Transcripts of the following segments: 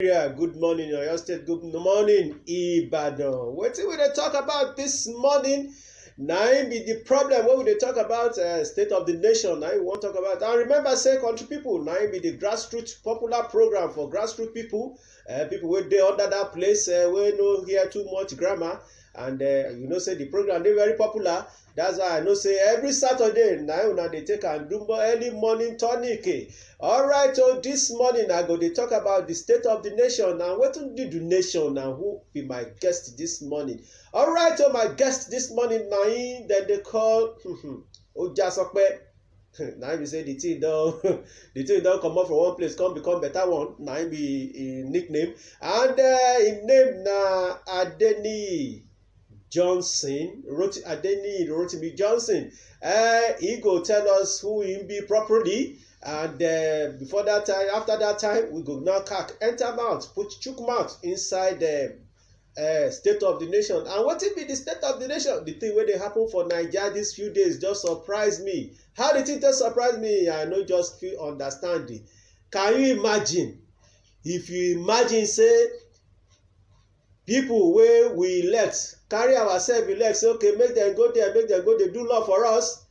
Good morning, Oyo State. Good morning, Ibadan. Wetin we dey talk about this morning? Na im be the problem wey we dey talk about state of the nation. Na im we wan talk about. And remember, say country people, na im be the grassroots popular program for grassroots people. People wey dey under that place wey no hear too much grammar. And you know say the program dey very popular. That's why I know say every Saturday na una dey take am do early morning tonic. Alright, so this morning I go dey talk about the state of the nation and wetin do the nation and who be my guest this morning. Alright, so my guest this morning na im dem dey call Ojasope. Na im be say the thing don comot from one place come become better one. Na im be im nickname, and im name na Adeniyi Johnson, Adeniyi Rotimi Johnson. He go tell us who he be properly, and before that time, after that time, we go now enter mouth, put chook mouth inside the state of the nation. And what it be the state of the nation? The thing wey dey happen for Naija these few days just surprise me. How the thing just surprise me? I no just feel understanding. Can you imagine? If you imagine say people wey we elect carry ourselves elect say okay make dem go there, make dem go dey do law for us.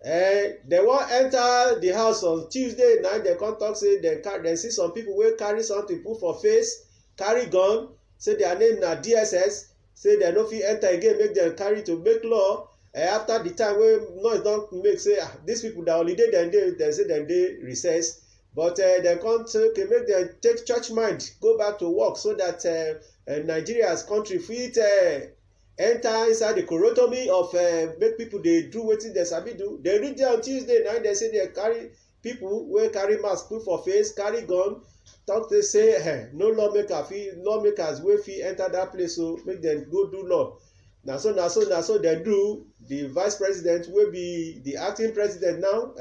Dem wan enter the house on Tuesday night, dem come talk say dem see some people wey carry something put for face, carry gun, say their name na DSS, say dem no fit enter again, make dem carry to make law. After the time wey noise don make say these people na holiday dem dey, dem say dem dey recess, but dem come say okay make dem take church mind go back to work so that Nigeria as country fit enter inside the corotomy of make people dey do wetin dem sabi do. Dem reach there on Tuesday night, dem say dem carry people wey carry mask put for face, carry gun, talk to say no lawmakers wey fit enter that place, so make dem go do law. Na so dem do. The vice president wey be the acting president now,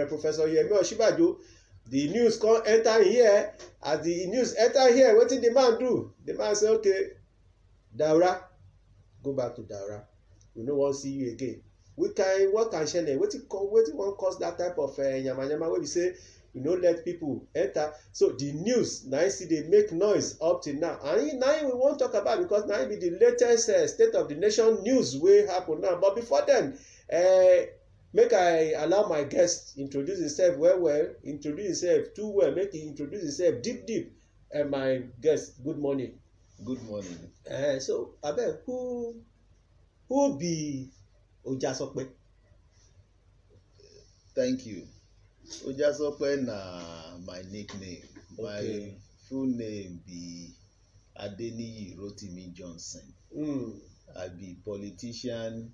Professor Yemi Osinbajo, the news come enter here. As the news enter here, wetin the man do? The man say okay, Daura, go back to Daura, we no wan see you again. What can shele? Wetin wan cause that type of yamayama wey be say you no let people enter? So the news na im still dey make noise up till now, and na im we wan talk about, because na im be the latest state of the nation news wey happen now. But before then, make I allow my guest introduce himself well, introduce himself too well, make he introduce himself deep. My guest, good morning. Good morning. So abeg, who be Ojasope? Thank you. Ojasope na my nickname. Okay. My full name be Adeniyi Rotimi Johnson. I be politician,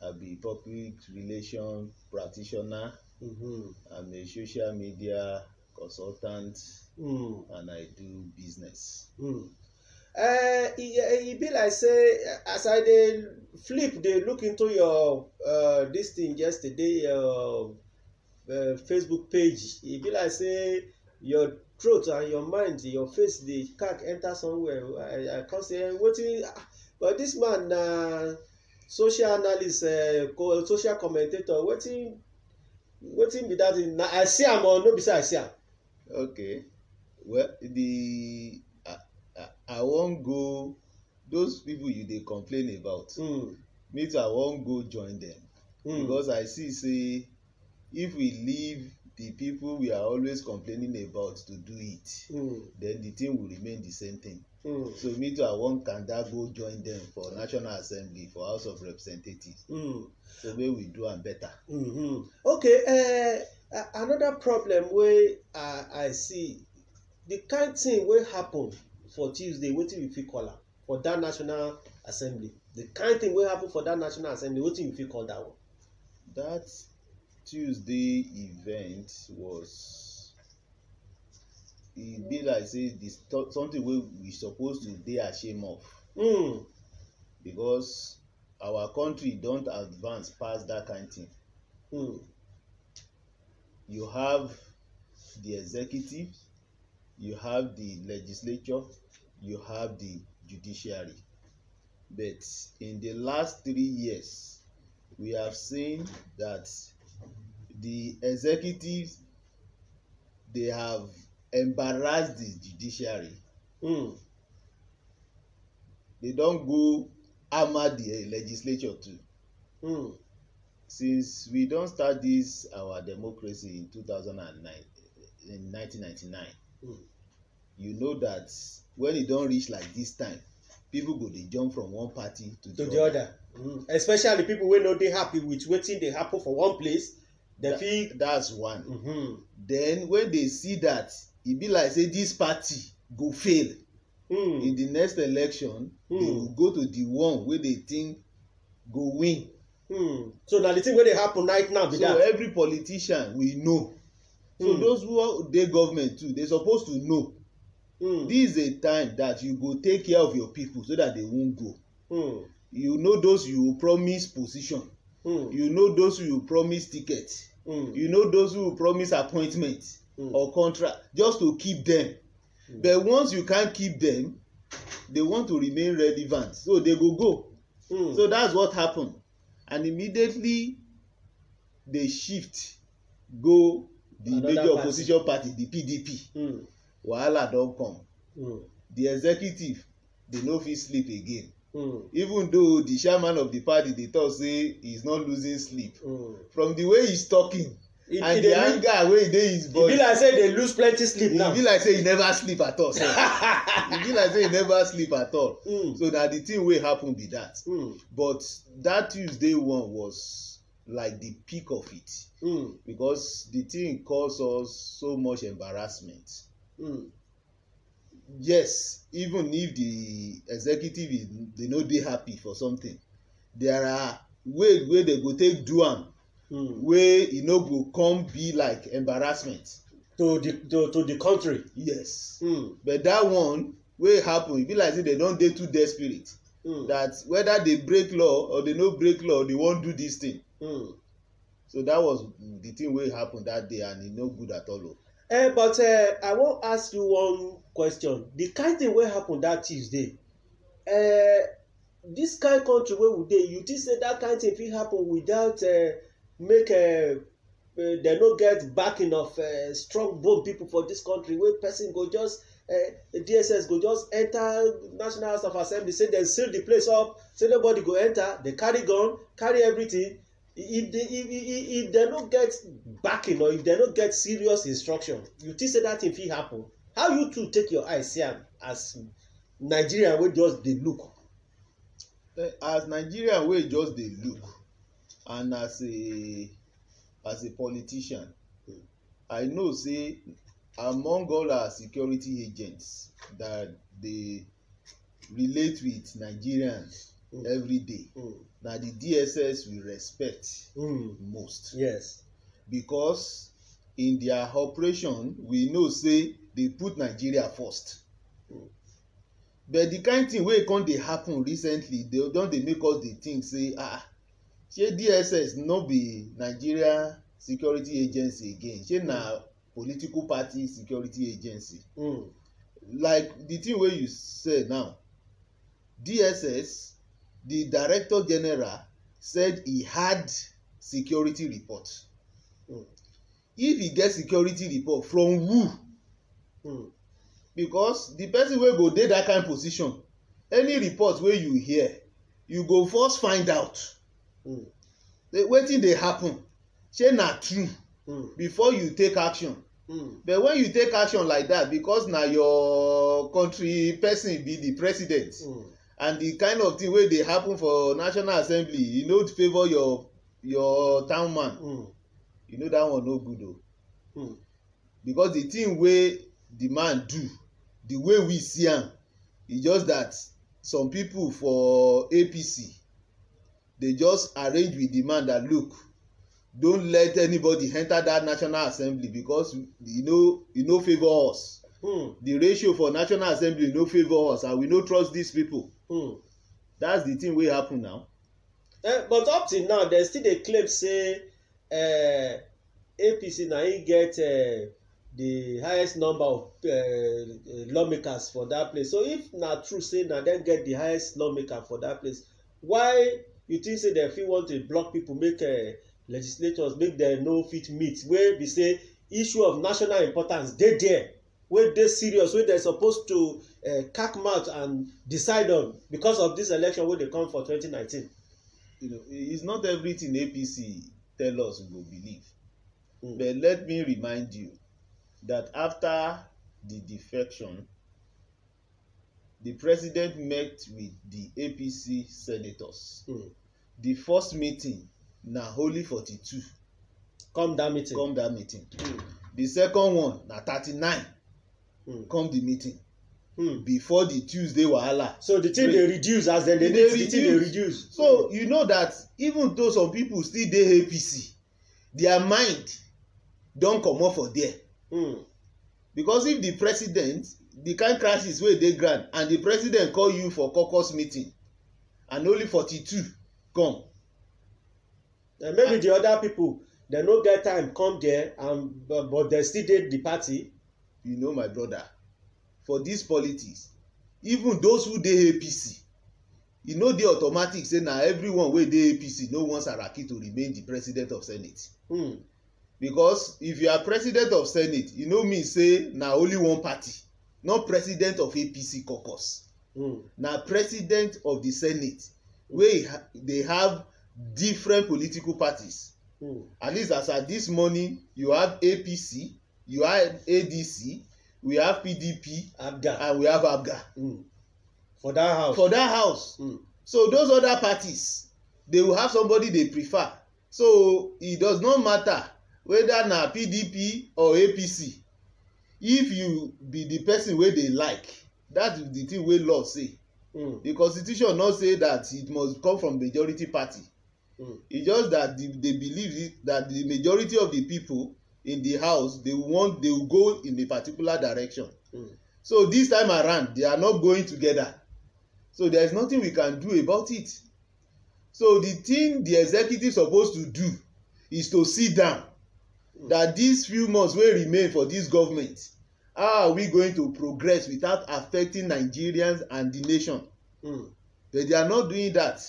I be public relation practitioner. I'm a social media consultant, and I do business. E be like say, as I dey dey look into your this thing yesterday, your Facebook page, e be like say your throat and your mind, your face dey enter somewhere. I come say wetin, but this man na social analyst, social commentator. Wetin be that thing? Na I see am or no be say I see am? Okay, well, I wan go those people you dey complain about. Me too, I wan go join them, because I see say if we leave the people we are always complaining about to do it, then the thing will remain the same thing. So me too, I wan kanda go join them for National Assembly, for House of Representatives. So make we do am better. Okay, another problem wey I see, the kind thing wey happen for Tuesday, wetin you fit call am for that National Assembly? The kind thing wey happen for that National Assembly, wetin you fit call that one? That Tuesday event was, e be like say something wey we suppose to dey ashamed of, because our country don't advance past that kind thing. You have the executive, you have the legislature, you have the judiciary, but in the last 3 years we have seen that the executive, they have embarrassed the judiciary They don go hammer the legislature too. Since we don start this our democracy in 2009, in 1999, you know that when e don reach like this time, people go dey jump from one party to the other. Especially people wey no dey happy with wetin dey happen for one place. That's one. Then when they see that e be like say this party go fail in the next election, they will go to the one wey they think go win. So na the thing wey dey happen right now be that. So every politician we know. So those who dey government too, they suppose to know. This is a time that you go take care of your people so that they won't go. You know those you promise position. You know those who you promise ticket. You know those who promise appointment or contract just to keep them. But once you can't keep them, they want to remain relevant, so they go. So that's what happened, and immediately they shift go the major opposition party, the PDP. Wahala don come. The executive, they no fit sleep again. Even though the chairman of the party dey talk say he's not losing sleep, from the way he's talking and the anger wey dey his voice, e be like say they lose plenty sleep now. E be like say he never sleep at all. E be like say he never sleep at all. So na the thing wey happen be that. But that Tuesday one was like the peak of it, because the thing cause us so much embarrassment. Yes, even if the executive is they no dey happy for something, there are ways wey they go take do am, wey e no go come be like embarrassment to the country. Yes. But that one wey happen, e be like say they don dey too desperate, that whether they break law or they no break law, they wan do this thing. So that was the thing wey happen that day, and e no good at all. But I wan ask you one question. The kind thing wey happen that Tuesday, this kind country wey we dey, you think say that kind thing fit happen without make dem no get backing of strong bone people for this country, wey person go just DSS go just enter National House of Assembly, say dem seal the place up, say nobody go enter, they carry gun, carry everything. If they no get backing, or if they no get serious instruction, you think say that thing fit happen? How you two take your eyes see am as Nigerian wey just dey look? As Nigerian wey just dey look, and as a politician, I know say among all our security agents that dey relate with Nigerians every day, na the DSS we respect most. Yes, because in their operation we know say they put Nigeria first. But the kind thing wey come dey happen recently, they don dey make us dey think say shey DSS no be Nigeria security agency again, shey na political party security agency. Like the thing wey you say now, DSS, the Director General said he had security report. If he get security report, from who? Because the person wey go dey that kind position, any report wey you hear, you go first find out wetin dey happen, shey na true, before you take action. But when you take action like that, because na your country person be the president, and the kind of thing wey dey happen for National Assembly, e no favour your town man, you know that one no good o. Because the thing wey the man do, the way we see am, e just that some people for APC, they just arrange with the man that look, don't let anybody enter that National Assembly because e no favour us. The ratio for National Assembly no favour us, and we no trust these people. That's the thing wey happen now. But up till now, dem still dey claim say APC na im get the highest number of lawmakers for that place. So if na true say na dem get the highest lawmaker for that place, why you think say dem fit want to block people, make legislators make dem no fit meet, wey be say issue of national importance dey there, wey dey serious, wey dem suppose to cack mouth and decide on because of this election wey dey come for 2019. It's not everything APC tell us we go believe. But let me remind you that after the defection, the president met with the APC senators. The first meeting na only 42 come that meeting. The second one na 39 come the meeting. Before the Tuesday wahala. So the thing dey reduce as dem dey meet, the thing dey reduce. So you know that even though some people still dey APC, their mind don comot for there. Because if the president, the kind crisis wey dey ground, and the president call you for caucus meeting and only 42 come. And maybe the other people dem no get time come there, and but dem still dey the party. You know, my brother, for this politics, even those who dey APC, e no dey automatic say na everyone wey dey APC no want Saraki to remain the president of Senate. Because if you are president of Senate, e no mean say na only one party, not president of APC caucus. Na president of the Senate, wey dey have different political parties. At least as at this morning, you have APC, you have ADC, we have PDP, Abga, and we have Abga. For that house. For that house. So those other parties, they will have somebody they prefer. So it does not matter whether na PDP or APC. If you be the person wey they like, that is the thing wey law say. The constitution not say that it must come from majority party. It's just that they believe that the majority of the people in the house, they will go in a particular direction. So this time around, they are not going together. So there is nothing we can do about it. So the thing the executive supposed to do is to sit down. That these few months will remain for this government, how are we going to progress without affecting Nigerians and the nation? But they are not doing that.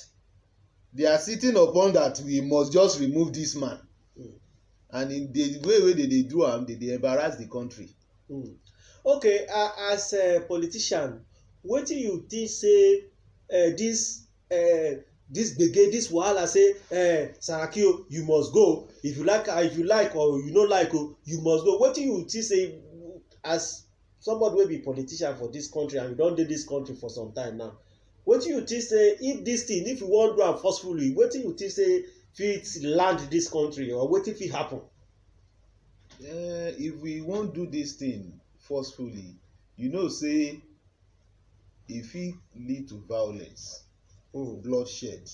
They are sitting upon that we must just remove this man. And in the way they do am, they embarrass the country. Okay, as a politician, wetin you think say this gbege, this wahala say Saraki, you must go, if you like or you no like, you must go. Wetin you think say, as somebody wey be politician for this country and you don dey this country for some time now, wetin you think say, if you wan do am forcefully, wetin you think say fit land this country, or wetin fit happen? If we wan do this thing forcefully, you know say e fit lead to violence, bloodshed.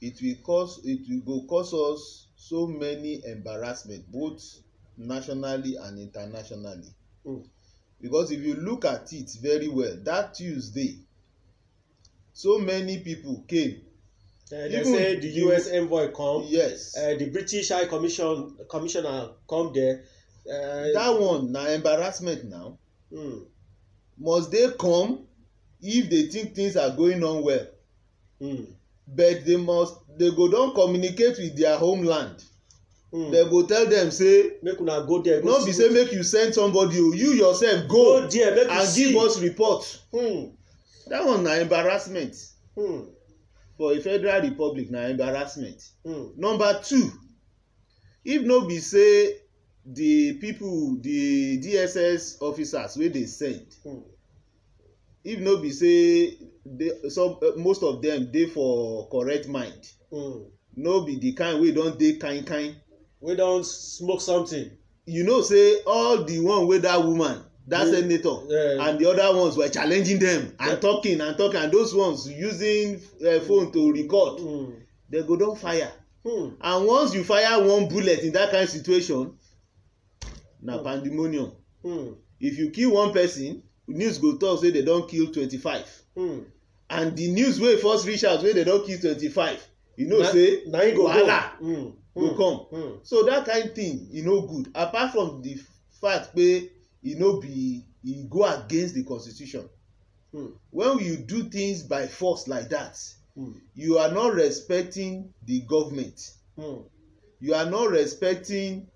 It will cause us so many embarrassment, both nationally and internationally. Because if you look at it very well, that Tuesday, so many people came. They say the US envoy come. Yes. The British High Commissioner come there. That one na embarrassment now. Must they come if they think things are going on well? But they go don communicate with their homeland. They go tell them say, make una go there. No be say make you send somebody, you yourself go there, make and give us report. That one na embarrassment. For a federal republic na embarrassment. Number two, if no be say the people, the DSS officers wey dey send, if no be say most of them dey for correct mind, no be the kind wey don dey kind, wey don smoke something, you know say all the one wey that woman, that senator, and the other ones were challenging them and talking, and those ones using phone to record, they go don fire. And once you fire one bullet in that kind of situation, na pandemonium. If you kill one person, news go talk say they don kill 25. And the news wey first reach out wey they don kill 25, you know say wahala go come. So that kind thing e no good. Apart from the fact wey e go against the constitution. When you do things by force like that, you are not respecting the government. You are not respecting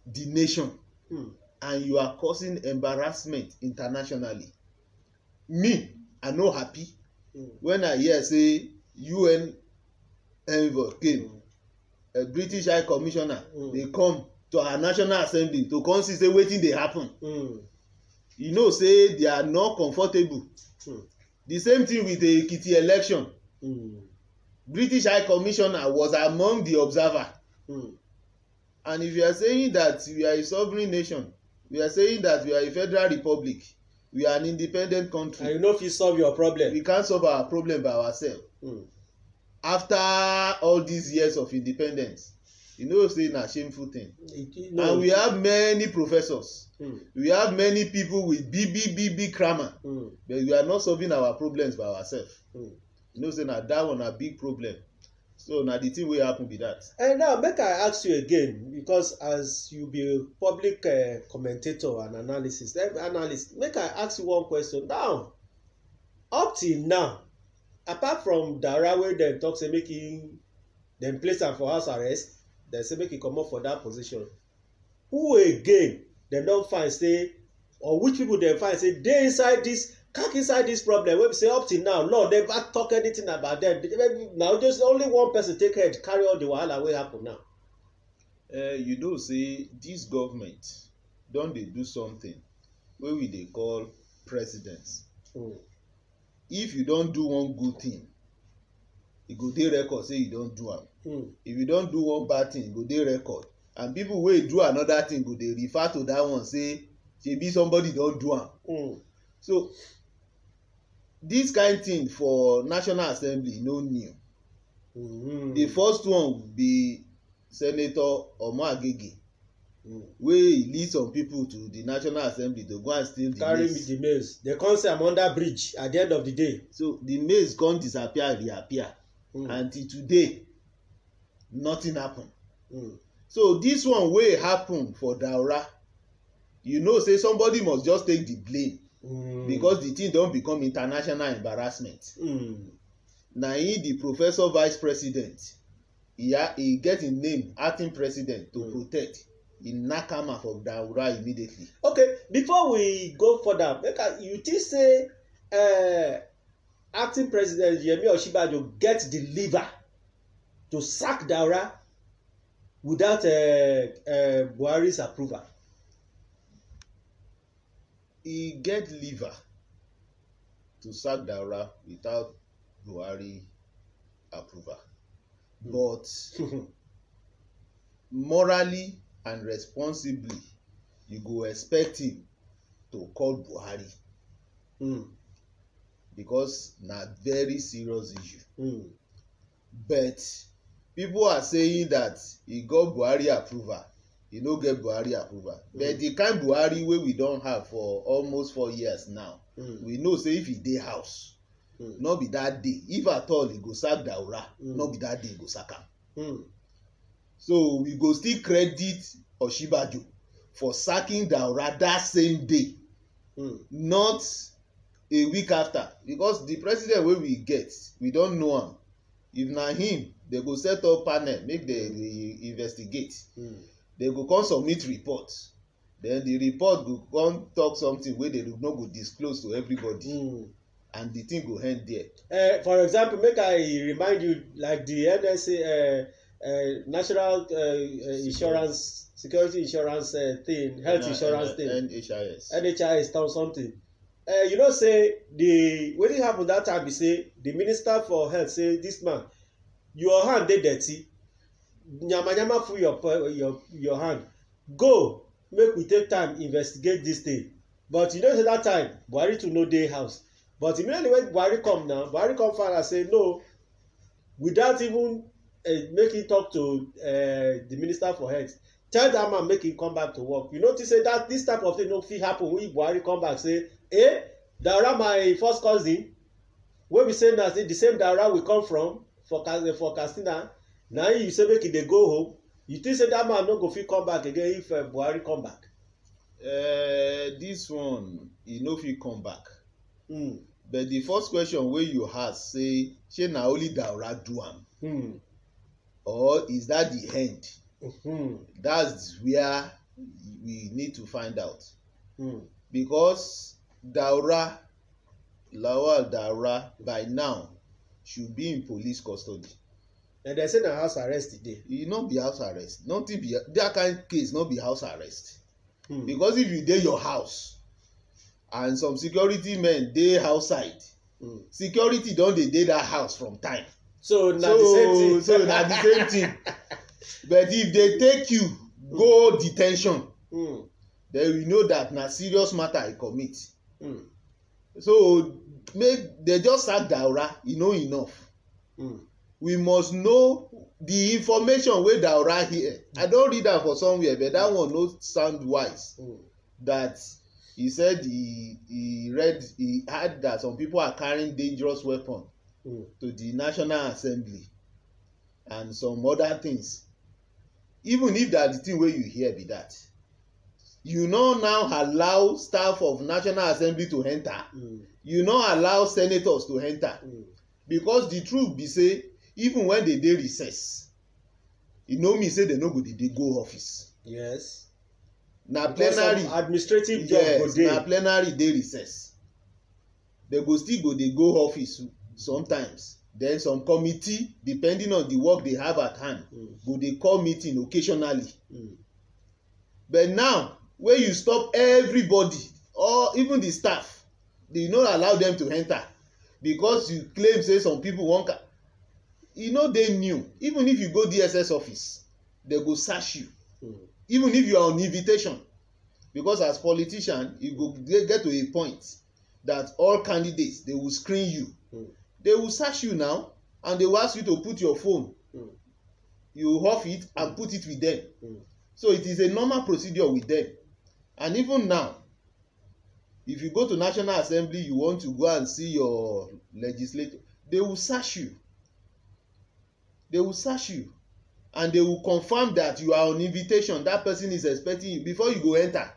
the nation. And you are causing embarrassment internationally. me I no happy when I hear say UN envoy came, a British High Commissioner dey come to our National Assembly to come see say wetin dey happen. You know say they are not comfortable. The same thing with the Ekiti election. British High Commissioner was among the observer. And if you are saying that we are a sovereign nation, we are saying that we are a federal republic, we are an independent country, and you no fit solve your problem, we can't solve our problem by ourselves. After all these years of independence, you know say na shameful thing. And we have many professors, we have many people with big grammar, but we are not solving our problems by ourselves. You know say na that one a big problem. So na the thing wey happen be that. And now make I ask you again, because as you be a public commentator and analyst, make I ask you one question. Now, up till now, apart from Daura wey dem talk say make dem place am for house arrest, dem say make he comot for that position, who again dem don find say, or which people dem find say dey inside this problem wey be say up till now law never talk anything about them? Now just only one person take head carry all the wahala wey happen now. You know say this government don dey do something wey we dey call precedence. If you don do one good thing, e go dey record say you don do am. If you don do one bad thing, e go dey record, and people wey do another thing go dey refer to that one say shebi somebody don do am. So this kind thing for National Assembly no new. The first one be Senator Omoagege, wey lead some people to the National Assembly to go and steal the carry maize. the maize. They come say I'm under bridge at the end of the day. So the maize come disappear, reappear. Until today nothing happen. So this one wey happen for Daura, you know say somebody must just take the blame. Because the thing don become international embarrassment. Na him the professor vice president, he get him name acting president to protect. He knack am for Daura immediately. Okay, before we go further, you think say acting president Yemi Osinbajo get the liver to sack Daura without Buhari's approval? He get liver to sack Daura without Buhari approval. But morally and responsibly, you go expect him to call Buhari. Because na very serious issue. But people are saying that he got Buhari approval, he no get Buhari approval. But the kind Buhari wey we don have for almost 4 years now, we know say if he dey house, no be that day, if at all he go sack Daura, no be that day he go sack am. So we go still credit Osinbajo for sacking Daura that same day, not a week after, because the president wey we get, we don know am. If na him, they go set up panel make dem investigate. They go come submit report, then the report go come talk something wey they no go disclose to everybody, and the thing go end there. For example, make I remind you, like the NSA, national insurance, security insurance thing, health insurance thing, NHIS or something. You know say the wetin happen that time be say the minister for health say, this man, your hand dey dirty, yamayama full your hand, go make we take time investigate this thing. But you know say that time Buhari too no dey house, but immediately when Buhari come now, Buhari come find and say no, without even make him talk to the minister for health, tell that man make him come back to work. You notice say that this type of thing no fit happen when Buhari come back say, Daura my first cousin wey be say na the same Daura we come from for Katsina, na you say make e dey go home. You think say that man no go fit come back again if Buhari come back? This one e no fit come back. But the first question wey you ask say shey na only Daura do am, or is that the end? That's where we need to find out. Because Daura Lawal Daura by now should be in police custody. And they say na house arrest today. E no be house arrest. Nothing be that kind case, no be house arrest. Because if you dey your house and some security men dey outside, security don dey that house from time. So na the same thing. So na the same thing. But if they take you go detention, then you know that na serious matter I commit. So make they just sack Daura, e no enough. We must know the information wey Daura hear. I don read am for somewhere, but that one no sound wise. That he said he heard that some people are carrying dangerous weapon to the National Assembly and some other things. Even if that the thing wey you hear be that, you no now allow staff of National Assembly to enter. You no allow senators to enter. Because the truth be say, even when they dey recess, e no mean say they no go dey go office. Yes. Na plenary administrative job go dey. Na plenary dey recess. They go still go dey go office sometimes. Then some committee, depending on the work they have at hand, go dey call meeting occasionally. But now, when you stop everybody or even the staff, they no allow them to enter because you claim say some people wan e no dey new. Even if you go DSS office, they go search you. Even if you are on invitation, because as politician, you go get to a point that all candidates, they will screen you. They will search you now and they will ask you to put your phone. You off it and put it with them. So it is a normal procedure with them. And even now, if you go to National Assembly, you want to go and see your legislator, they will search you. They will search you. And they will confirm that you are on invitation. That person is expecting you before you go enter.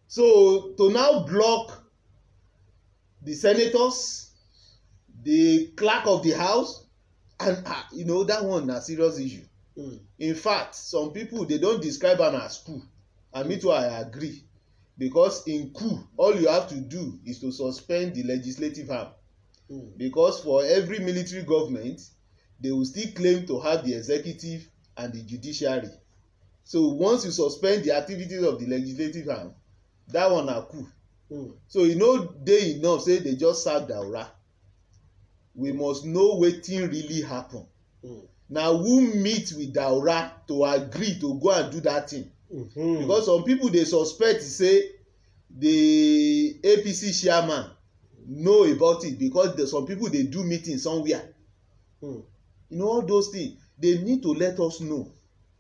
So to now block the senators, the clerk of the house, and you know that one na serious issue. In fact, some people they don't describe am as coup, and me too I agree, because in coup all you have to do is to suspend the legislative arm, because for every military government they will still claim to have the executive and the judiciary. So once you suspend the activities of the legislative arm, that one na coup. So e no dey enough say they just sack Daura. We must know wetin really happen. Na who meet with Daura to agree to go and do that thing? Because some people dey suspect say the APC chairman know about it because some people dey do meeting somewhere. You know, all those things they need to let us know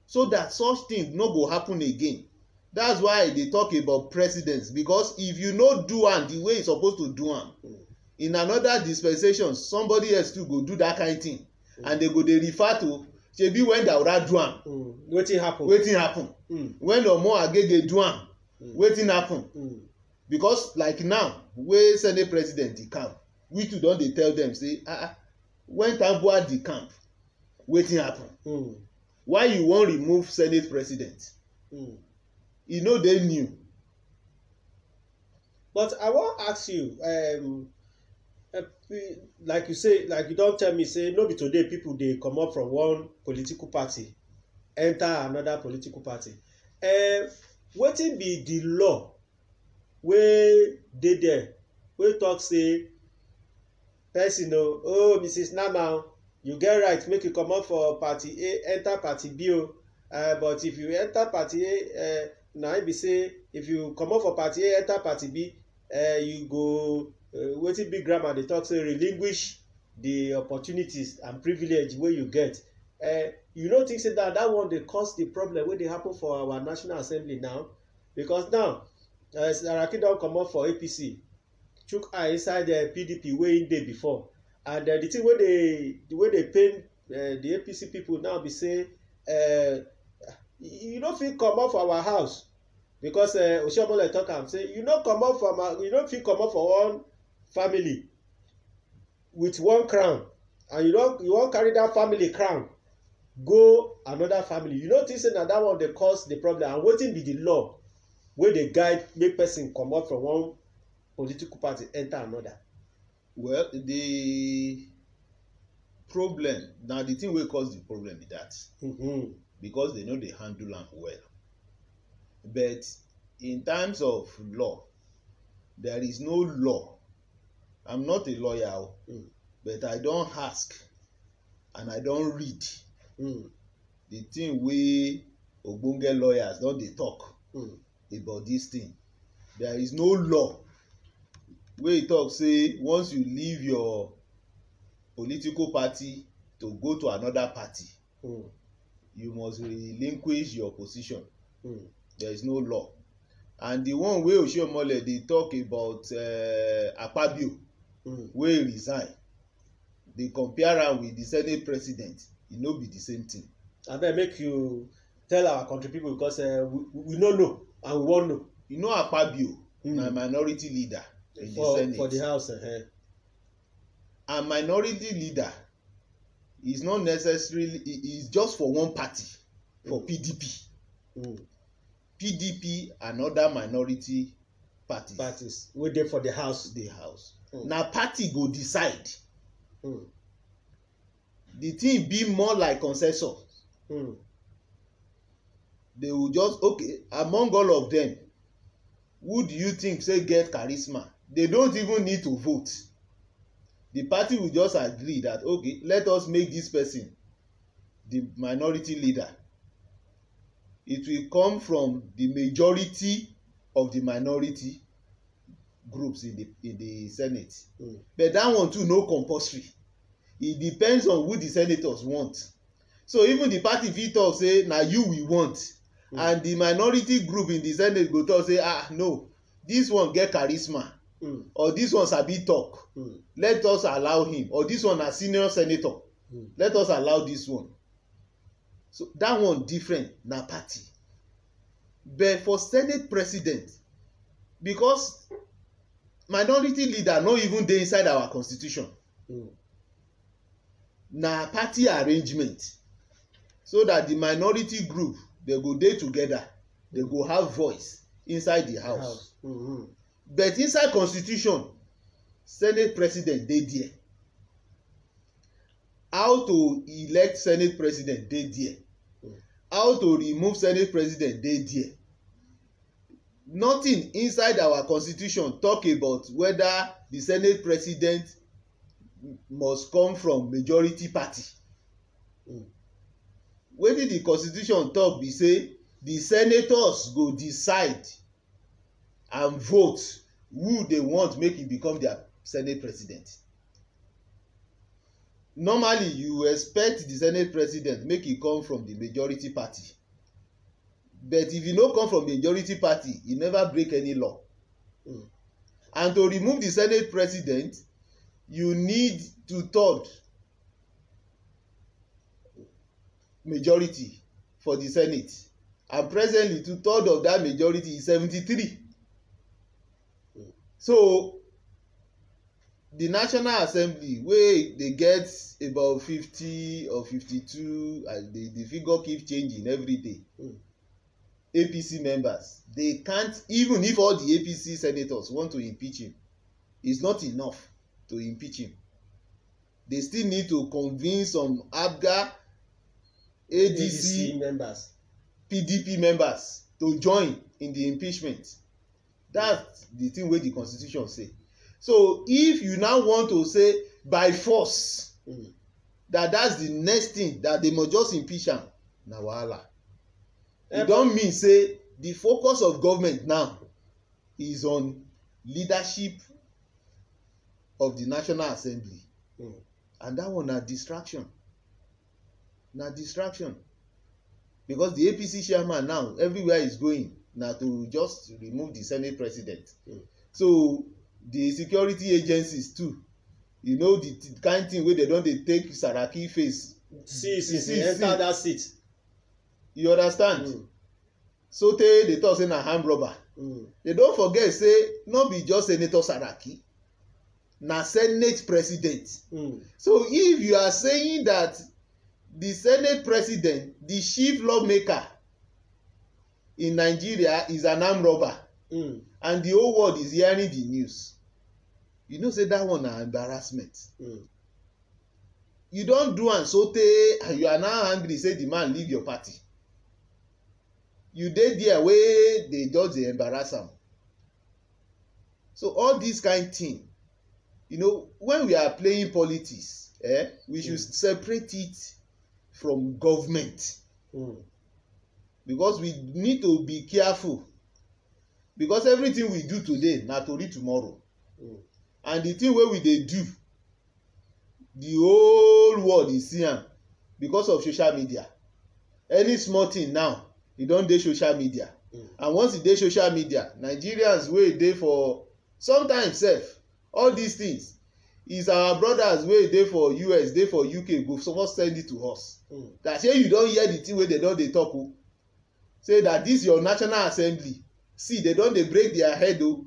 so that such things no go happen again. That's why they talk about precedence, because if you no do am the way you suppose to do am, in another dispensation somebody else too go do that kind of thing, and they go dey refer to shebi when Daura do am, wetin happen. When Omo Agege do am, wetin happen. Because like now wey Senate president dey camp, we too don dey tell them say when Tambuwal dey camp, wetin happen. Why you wan remove Senate president? E no dey new. But I wan ask you, like you say, like you don tell me say no be today people dey comot from one political party enter another political party. Wetin be the law wey dey there wey talk say person oh Mrs. Nama, you get right make you comot for party A enter party B o, but if you enter party A, na im be say if you comot for party A enter party B, you go wetin big grammar dey talk say relinquish the opportunities and privilege wey you get. You no think say that one dey cause the problem wey dey happen for our National Assembly now? Because now Saraki don comot for APC, chook eye inside the PDP wey im dey before, and the thing wey dey pain the APC people now be say you no fit comot for our house because Oshiomhole talk am say you no fit comot for one family with one crown, and you wan carry that family crown go another family. You no think say na that one dey cause the problem? And wetin be the law wey dey guide make person comot from one political party enter another? Well, the problem na the thing wey cause the problem be that. Because they no dey handle am well. But in terms of law, there is no law. I'm not a lawyer, but I don ask and I don read the thing wey ogbonge lawyers don dey talk about this thing. There is no law wey talk say once you leave your political party to go to another party, you must relinquish your position. There is no law. And the one wey Oshiomhole dey talk about Akpabio wey resign, dey compare am with the Senate president, e no be the same thing. Abeg make you tell our country people, because we no know and we wan know. You know Akpabio na minority leader in the Senate. For the house. And minority leader is not necessarily, is just for one party, for PDP. PDP and other minority parties wey dey for the house. Na party go decide. The thing be more like consensus. They will just, okay, among all of them, who do you think say get charisma? They don't even need to vote. The party will just agree that, okay, let us make this person the minority leader. It will come from the majority of the minority groups in the Senate. But that one too no compulsory. It depends on who the senators want. So even the party fit talk say na you we want, and the minority group in the Senate go talk say, no, this one get charisma, or this one sabi talk, let us allow him, or this one na senior senator, let us allow this one. So that one different na party. But for Senate president, because minority leader no even dey inside our constitution, na party arrangement, so that the minority group, they go dey together, they go have voice inside the house. But inside constitution, Senate president dey there. How to elect Senate president dey there. How to remove Senate president dey there. Nothing inside our constitution talk about whether the Senate president must come from majority party. Wetin the constitution talk be say the senators go decide and vote who they want make e become their Senate president. Normally you expect the Senate president make e come from the majority party, but if e no come from the majority party, e never break any law. And to remove the Senate president, you need 2/3 majority for the Senate, and presently 2/3 of that majority is 73. So the National Assembly wey dey get about 50 or 52, and the figure keep changing every day, APC members, they can't, even if all the APC senators want to impeach him, it's not enough to impeach him. They still need to convince some ABGA, ADC members, PDP members to join in the impeachment. That's the thing wey the constitution say. So if you now want to say by force that's the next thing, that they must just impeach am, na wahala. It don mean say the focus of government now is on leadership of the National Assembly, and that one na distraction. Because the APC chairman now, everywhere he's going na to just remove the Senate president. So the security agencies too, you know, the kind thing wey they don dey take Saraki face since he enter that seat. You understand? So they talk say na armed robber. They don't forget say no be just Senator Saraki, na Senate president. So if you are saying that the Senate president, the chief lawmaker in Nigeria, is an armed robber, and the whole world is hearing the news, you know say that one na embarrassment. You don do am sotey and you are now angry say the man leave your party. You dey there wey dey just dey embarrass am. So all this kind thing, you know, when we are playing politics, we should separate it from government. Because we need to be careful, because everything we do today na tori tomorrow. And the thing wey we dey do, the whole world is see am because of social media. Any small thing now, e don dey social media. And once e dey social media, Nigerians wey dey for sometimes sef, all these things is our brothers wey dey for US, dey for UK go suppose send it to us. That say you don hear the thing wey dem don dey talk o, say that this your national assembly, see dem don dey break their head o.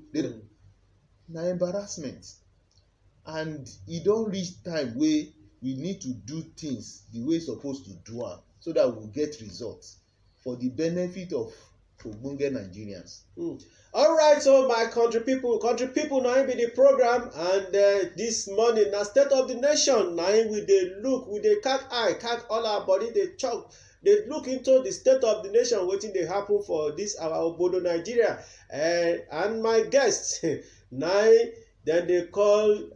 Na embarrassment. And e don reach time wey we need to do things the way e suppose to do am, so that we go get results for the benefit of ogbonge Nigerians. All right, so my country people na im be the program, and this morning na state of the nation na im we dey look, we dey catch eye, catch all our body dey chop, dey look into the state of the nation, wetin dey happen for this our obodo Nigeria. And my guest na dem dey call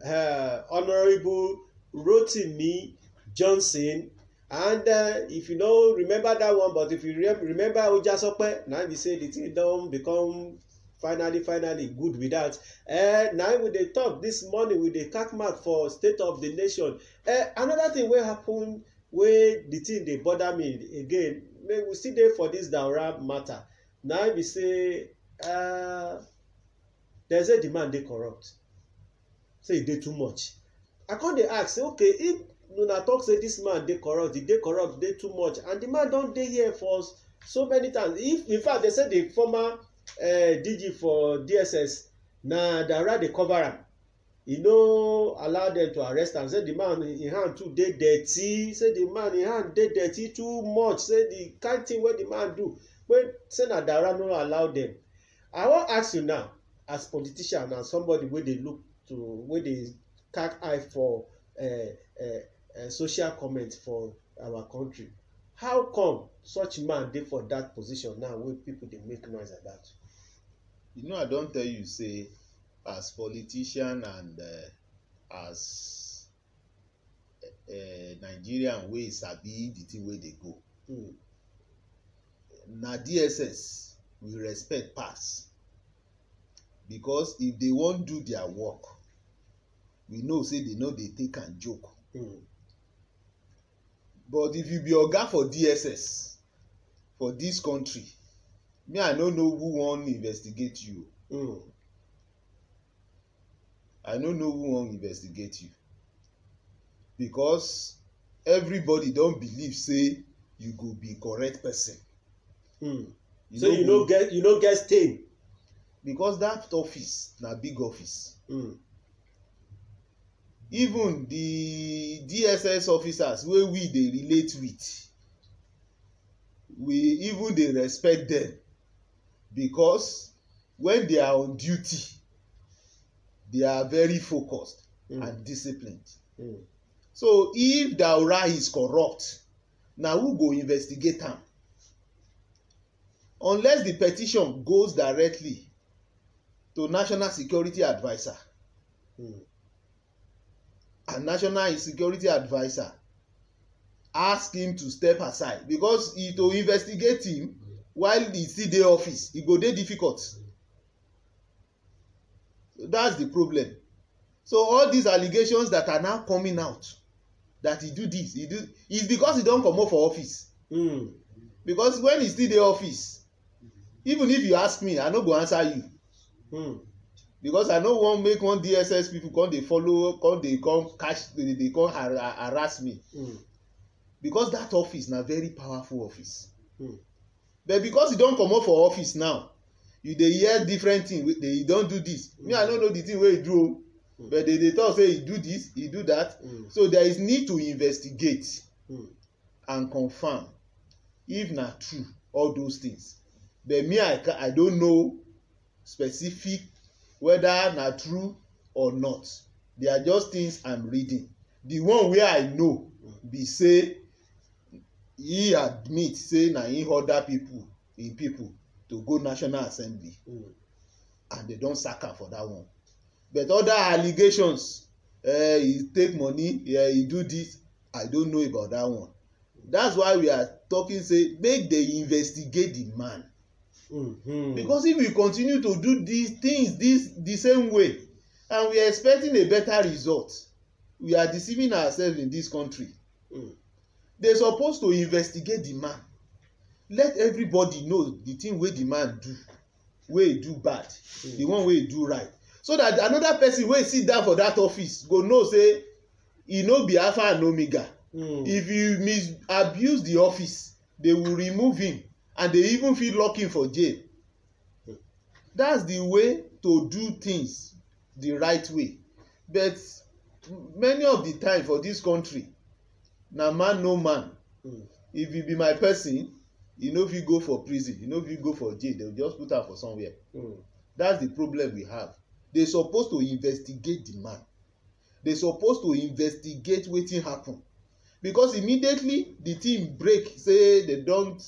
Honourable Rotimi Johnson. And if you no remember that one, but if you remember Ojasope, now we say the thing don become finally good with that. Now we dey talk this morning, we dey catch mark for state of the nation. Another thing wey happen, wey the thing dey bother me again, we still dey for this Daura matter. Now we say there's a demand dey corrupt, say e dey too much. I come dey ask, say okay, if una talk say this man dey corrupt, dey too much, and the man don dey here for so many times. If in fact they say the former DG for DSS na Daura dey cover am, e no allow them to arrest am, say the man im hand too dey dirty, say the man im hand dey dirty too much, say the kind thing wey the man do, wey say na Daura no allow them. I wan ask you now, as politician and somebody wey dey look to, wey dey catch eye for social comment for our country, how come such man dey for that position now wey people dey make noise about? You know, I don tell you say, as politician and as Nigerian wey sabi the thing wey dey go, na DSS we respect pass, because if they wan do their work, we know say they no dey take am joke. But if you be oga for DSS for this country, me I no know who wan investigate you. I no know who wan investigate you, because everybody don believe say you go be correct person. So you no get stain, because that office na big office. Even the DSS officers wey we dey relate with, we even dey respect them, because when they are on duty, they are very focused and disciplined. So if Daura is corrupt, na who go investigate am? Unless the petition goes directly to National Security Adviser, and National Security Adviser ask him to step aside, because to investigate him while he still dey office, e go dey difficult. So that's the problem. So all these allegations that are now coming out, that he do this, is because he don comot for office. Because when he still dey office, even if you ask me, I no go answer you. Because I no wan make one DSS people come dey follow, come dey come catch, they come harass me. Because that office na very powerful office. But because he don comot for office now, you dey hear different thing, he don do this. Me I no know the thing wey he do, but they talk say he do this, he do that. So there is need to investigate and confirm if na true all those things. But me I don't know specific whether na true or not. They are just things I'm reading. The one wey I know be say he admit say na him order people to go National Assembly and they don sack am for that one. But other allegations, he take money, he do this, I don't know about that one. That's why we are talking say make they investigate the man. Because if we continue to do these things the same way and we are expecting a better result, we are deceiving ourselves in this country. They supposed to investigate the man. Let everybody know the thing wey the man do, wey he do bad, the one wey he do right, so that another person wey sit down for that office go know say e no be alpha and omega. If you misabuse the office, they will remove him and they even fit lock him for jail. That's the way to do things the right way. But many of the time for this country, na man no man. If you be my person, you no fit go for prison, you no fit go for jail, they will just put am for somewhere. That's the problem we have. They supposed to investigate the man. They supposed to investigate wetin happen, because immediately the thing break say they don't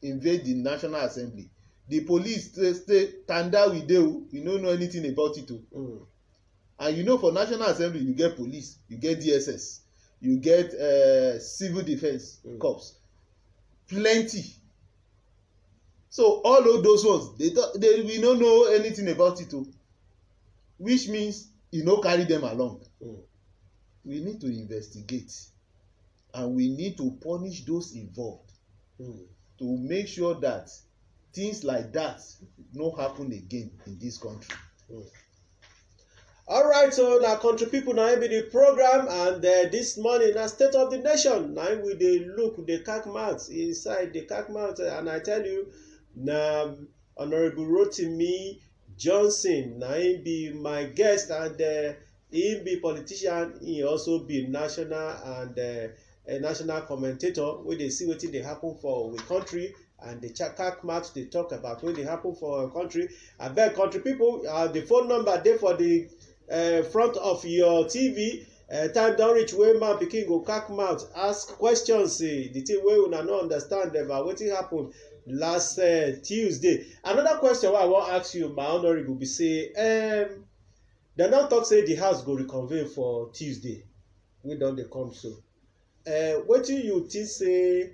invade the National Assembly, the police say tanda we dey, we no know anything about it. And you know, for National Assembly you get police, you get DSS, you get civil defense corps, plenty. So all of those ones, we no know anything about it, which means you no carry them along. We need to investigate and we need to punish those involved to make sure that things like that no happen again in this country. All right, so na country people, na be the program, and this morning na State of the Nation. Na we dey look the cack mouth inside the cack mouth, and I tell you, na Honorable Rotimi Johnson, na him be my guest, and he be politician. He also be national and a national commentator wey dey see wetin dey happen for we country, and the cack mouth dey talk about wetin dey happen for our country. Abeg, country people, the phone number dey for the front of your TV. Time don reach wey man pikin go cack mouth ask questions, the thing wey una no understand about wetin happen last Tuesday. Another question wey I wan ask you, my honourable, be say dem don talk say the house go reconvene for Tuesday wey don dey come so. Wetin you think say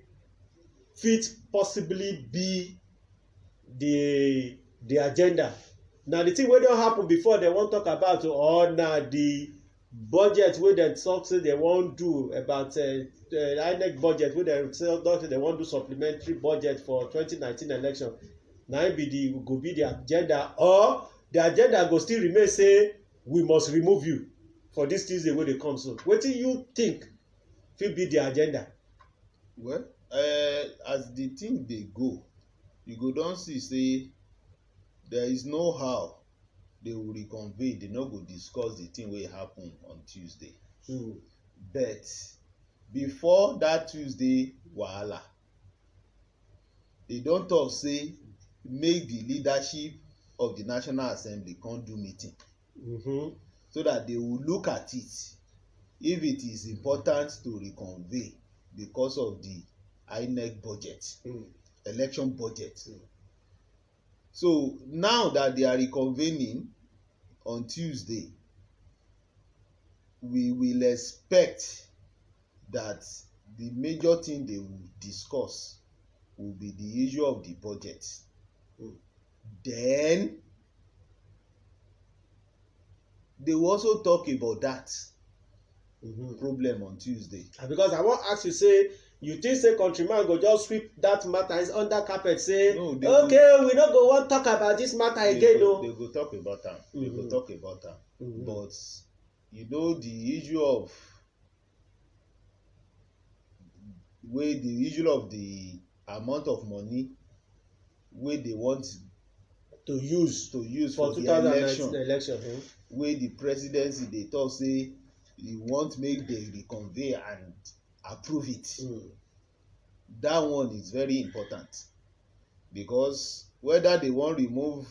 fit possibly be the agenda? Na the thing wey don happen before dem wan talk about, or na the budget wey dem talk say dem wan do about INEC budget wey dem talk say dem wan do supplementary budget for 2019 election? Na im go be the agenda, or the agenda go still remain say we must remove you for this Tuesday wey dey come so? Wetin you think fit be the agenda? Well, as the thing dey go, you go don see say there is no how they will reconvene. They no go discuss the thing wey happen on Tuesday. But before that Tuesday wahala, they don talk say make the leadership of the National Assembly come do meeting, so that they will look at it if it is important to reconvene because of the INEC budget, election budget. So now that they are reconvening on Tuesday, we will expect that the major thing they will discuss will be the issue of the budget. Then they will also talk about that problem on Tuesday. And because I wan ask you, say you think say countryman go just sweep that matter under carpet, say no, okay, we no go wan talk about this matter again? No, they go talk about am. They go talk about am. But you know, the issue of the amount of money wey they want to use for the election, wey the presidency dey talk say e want make they reconvene and approve it. That one is very important, because whether they wan remove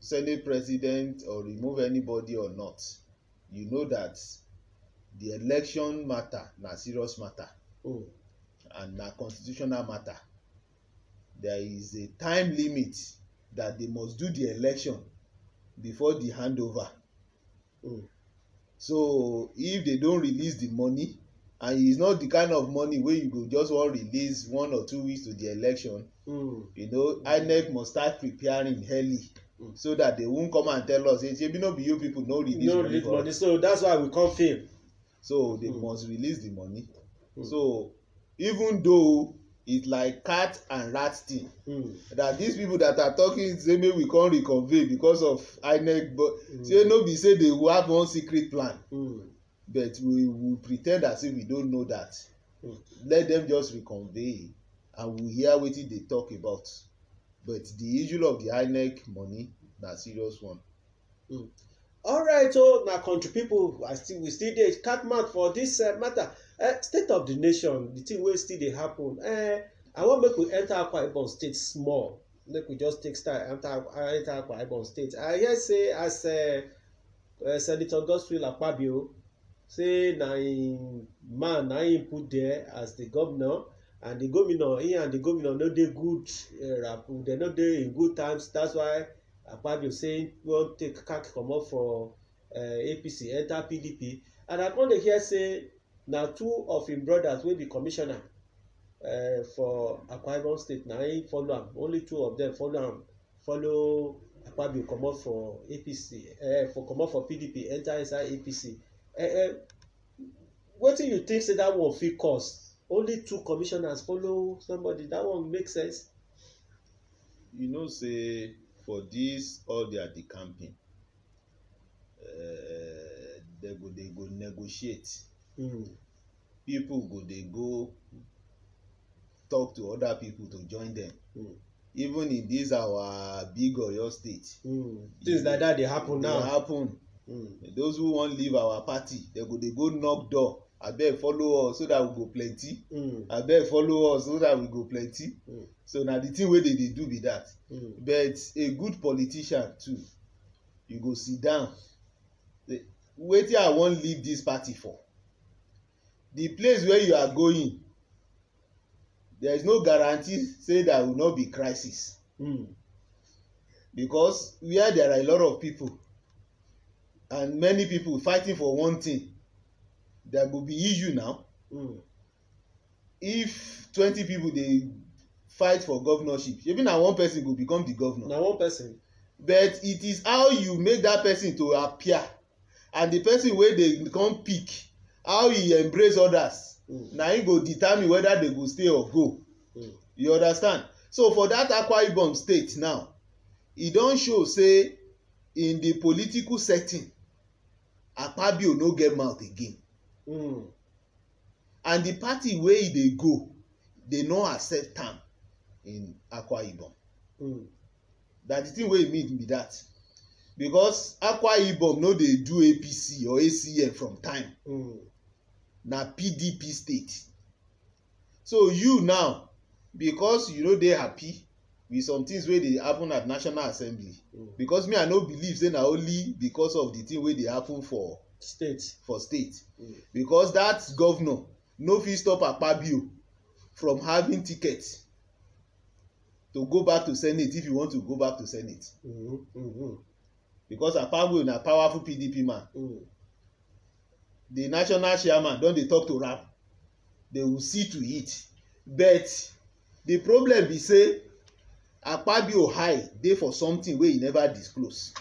Senate president or remove anybody or not, you know that the election matter na serious matter. And na constitutional matter. There is a time limit that they must do the election before the handover. So if they don release the money, and it's not the kind of money wey you go just wan release 1 or 2 weeks to the election, you know, INEC must start preparing early, so that they won't come and tell us, hey, shebi no be you people no release money. So that's why we come fail. So they must release the money. So even though it's like cat and rat thing, that these people that are talking say make we come reconvene because of INEC, but say no be say they will have one secret plan, but we will pretend as if we don't know that. Let them just reconvene and we hear wetin they talk about. But the issue of the INEC money na serious one. Alright, so na country people, we still dey cat mouth for this matter. State of the nation, the thing wey still dey happen. I wan make we enter Akwa Ibom State small. Make we just take style enter Akwa Ibom State. I hear say as Senator Godswill Akpabio say na him man na him put there as the governor, and the governor, he and the governor no dey good rapport, they no dey in good times. That's why Akpabio say wan take knack comot for APC enter PDP. And I come dey hear say na 2 of him brothers wey be commissioner for Akwa Ibom State na him follow am. Only 2 of them follow Akpabio comot for APC, comot for PDP enter inside APC. Wetin you think say that one fit cause? Only 2 commissioners follow somebody. That one make sense? You know say for this all their decamping, they go negotiate. People go dey go talk to other people to join them. Even in this our big Oyo state, things like that dey happen now. Dey happen. Those who wan leave our party, they go dey go knock door. Abeg follow us so that we go plenty. Abeg follow us so that we go plenty. So na the thing wey they dey do be that. But a good politician too, you go sit down. Wetin I wan leave this party for? The place where you are going, there is no guarantee say there will not be crisis. Because where there are a lot of people and many people fighting for one thing, there go be issue now. If 20 people dey fight for governorship, even na one person go become the governor. Na one person. But it is how you make that person to appear, and the person wey dey come pick, how he embrace others, na him go determine whether they go stay or go. You understand? So for that Akwa Ibom State now, e don show say in the political setting, Akpabio no get mouth again. And the party wey e dey go, they no accept am in Akwa Ibom. That the thing wey e mean be that. Because Akwa Ibom no dey do APC or ACN from time. Na PDP state. So you now, because you no dey happy with some things wey dey happen at National Assembly, because me I no believe say na only because of the thing wey dey happen for state, because that governor no fit stop Akpabio from having ticket to go back to Senate if you want to go back to Senate. Because Akpabio na powerful PDP man. The national chairman don dey talk to am. They will see to it. But the problem be say Akpabio eye dey for something wey he never disclose.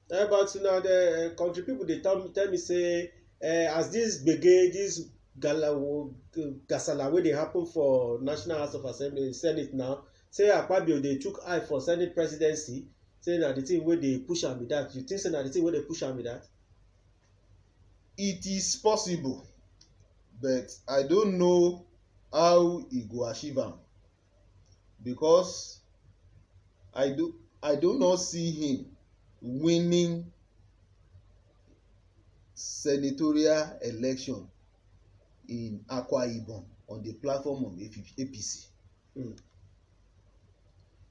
But now the country people dey tell me say as this gbege, this gasala wey dey happen for National House of Assembly, Senate now, say Akpabio dey chook eye for Senate presidency, say na the thing wey dey push am be that. You think say na the thing wey dey push am be that? It is possible, but I don't know how he go achieve am, because I do not see him winning senatorial election in Akwa Ibom on the platform of APC.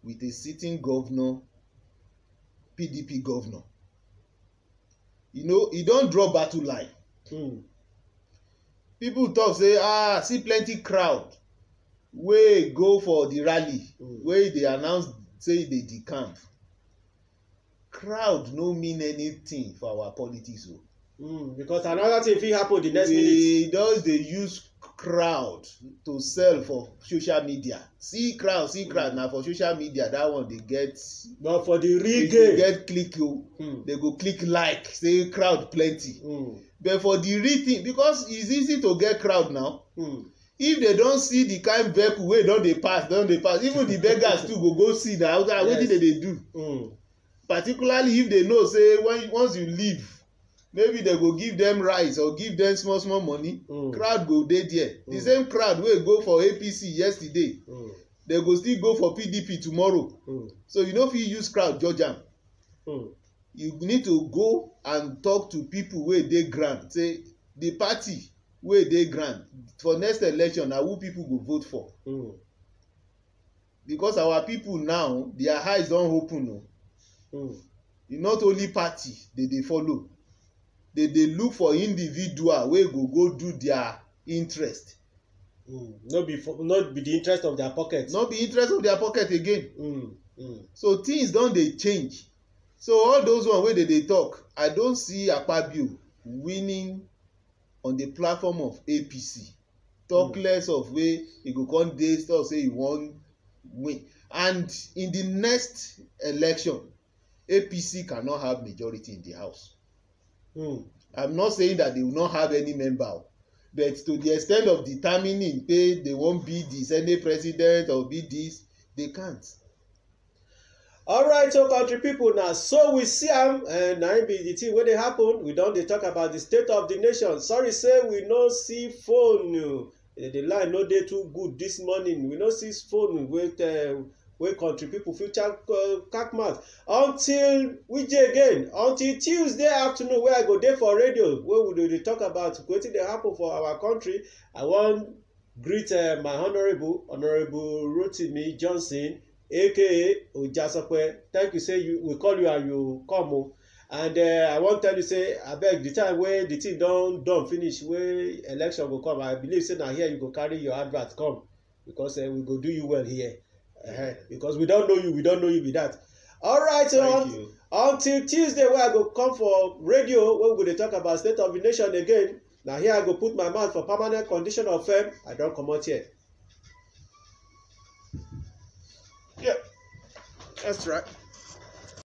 With a sitting governor PDP governor. You know, he don draw battle line. People talk say see plenty crowd wey go for the rally wey dey announce say dey decamp. Crowd no mean anything for our politics o. Because another thing fit happen the next minute. They just dey use crowd to sell for social media. See crowd na for social media that one dey get. But for the real game, get click o. They go click like say crowd plenty. But for the real thing, because it's easy to get crowd now. If they don see the kind vehicle wey don dey pass. Even the beggars too go see na wetin they dey do. Particularly if they know say once you leave, maybe they go give them rice or give them small money. Crowd go dey there. The same crowd wey go for APC yesterday, they go still go for PDP tomorrow. So you no fit use crowd judge am. You need to go and talk to people wey dey ground. Say the party wey dey ground for next election na who people go vote for. Because our people now, their eyes don open o. Not only party they dey follow. They dey look for individual wey go do their interest. Not be the interest of their pocket. Not be interest of their pocket again. So things don dey change. So all those one wey dey talk, I don see Akpabio winning on the platform of APC. Talk less of wey he go come dey talk say he wan win. And in the next election, APC cannot have majority in the house. I'm not saying that they will not have any member, but to the extent of determining say they won't be the Senate president or be this, they can't. Alright, so country people, now so we see am na im be the thing wey dey happen. We don dey talk about the state of the nation. Sorry say we no see phone. The line no dey too good this morning. We no see phone wey country people fit cack mouth until Tuesday afternoon wey I go dey for radio wey we dey talk about wetin dey happen for our country. I wan greet my honourable Rotimi Johnson, aka Ojasope. Thank you say we call you and you come o. And I wan tell you say abeg the time wey the thing don done finish wey election go come, I believe say na here you go carry your advert come, because we go do you well here. Because we don't know you be that. Alright, so until Tuesday wey I go come for radio wey we go dey talk about state of the nation again. Na here I go put my mouth for permanent condition of firm. I don comot here. Yeah, that's right.